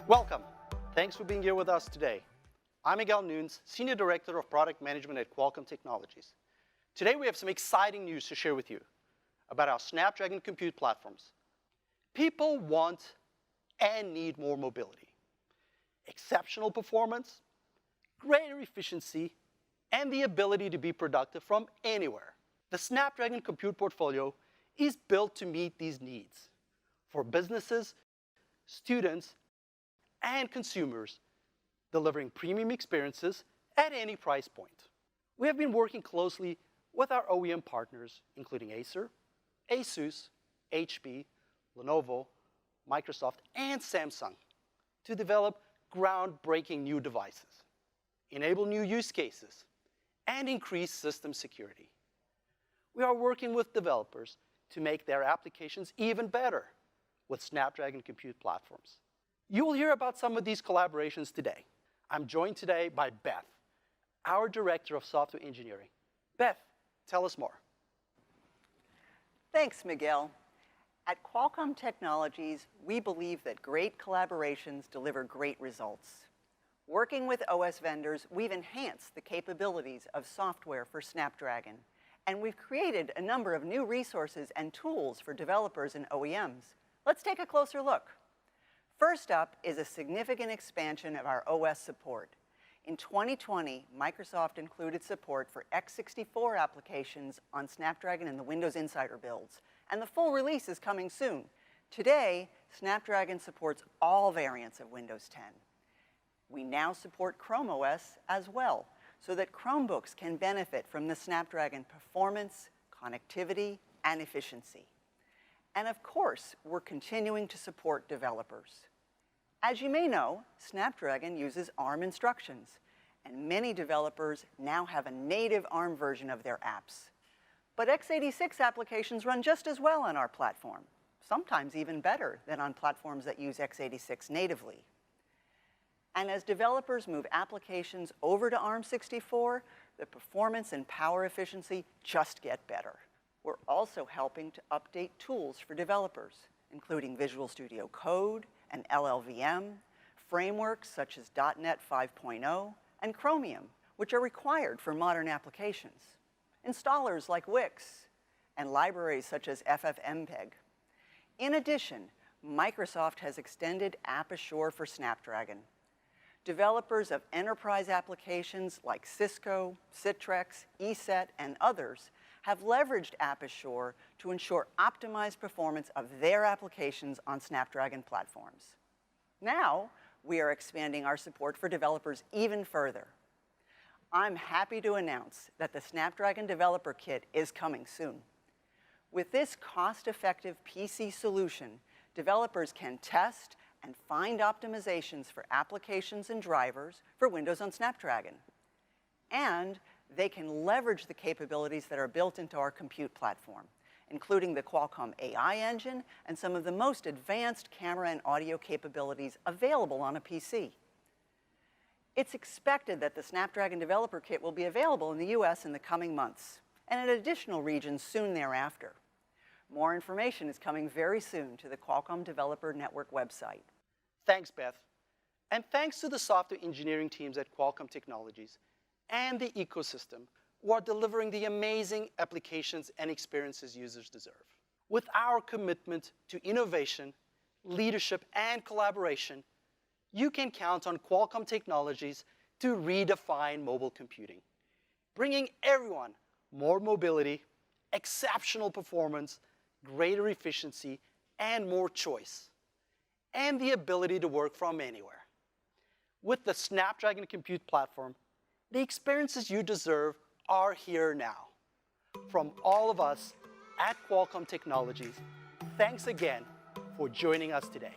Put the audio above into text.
Welcome. Thanks for being here with us today. I'm Miguel Nunes, Senior Director of Product Management at Qualcomm Technologies. Today we have some exciting news to share with you about our Snapdragon Compute Platforms. People want and need more mobility, exceptional performance, greater efficiency, and the ability to be productive from anywhere. The Snapdragon Compute portfolio is built to meet these needs for businesses, students, and consumers, delivering premium experiences at any price point. We have been working closely with our OEM partners, including Acer, Asus, HP, Lenovo, Microsoft, and Samsung, to develop groundbreaking new devices, enable new use cases, and increase system security. We are working with developers to make their applications even better with Snapdragon Compute Platforms. You will hear about some of these collaborations today. I'm joined today by Beth, our Director of Software Engineering. Beth, tell us more. Thanks, Miguel. At Qualcomm Technologies, we believe that great collaborations deliver great results. Working with OS vendors, we've enhanced the capabilities of software for Snapdragon, and we've created a number of new resources and tools for developers and OEMs. Let's take a closer look. First up is a significant expansion of our OS support. In 2020, Microsoft included support for x64 applications on Snapdragon in the Windows Insider builds, and the full release is coming soon. Today, Snapdragon supports all variants of Windows 10. We now support Chrome OS as well, so that Chromebooks can benefit from the Snapdragon performance, connectivity, and efficiency. And of course, we're continuing to support developers. As you may know, Snapdragon uses ARM instructions, and many developers now have a native ARM version of their apps. But x86 applications run just as well on our platform, sometimes even better than on platforms that use x86 natively. And as developers move applications over to ARM64, the performance and power efficiency just get better. We're also helping to update tools for developers, including Visual Studio Code and LLVM, frameworks such as .NET 5.0 and Chromium, which are required for modern applications, installers like Wix, and libraries such as FFmpeg. In addition, Microsoft has extended App Assure for Snapdragon. Developers of enterprise applications like Cisco, Citrix, ESET, and others have leveraged App Assure to ensure optimized performance of their applications on Snapdragon platforms. Now, we are expanding our support for developers even further. I'm happy to announce that the Snapdragon Developer Kit is coming soon. With this cost-effective PC solution, developers can test and find optimizations for applications and drivers for Windows on Snapdragon. And they can leverage the capabilities that are built into our compute platform, including the Qualcomm AI engine and some of the most advanced camera and audio capabilities available on a PC. It's expected that the Snapdragon Developer Kit will be available in the US in the coming months, and in additional regions soon thereafter. More information is coming very soon to the Qualcomm Developer Network website. Thanks, Beth. And thanks to the software engineering teams at Qualcomm Technologies and the ecosystem who are delivering the amazing applications and experiences users deserve. With our commitment to innovation, leadership, and collaboration, you can count on Qualcomm Technologies to redefine mobile computing, bringing everyone more mobility, exceptional performance, greater efficiency, and more choice, and the ability to work from anywhere. With the Snapdragon Compute Platform, the experiences you deserve are here now. From all of us at Qualcomm Technologies, thanks again for joining us today.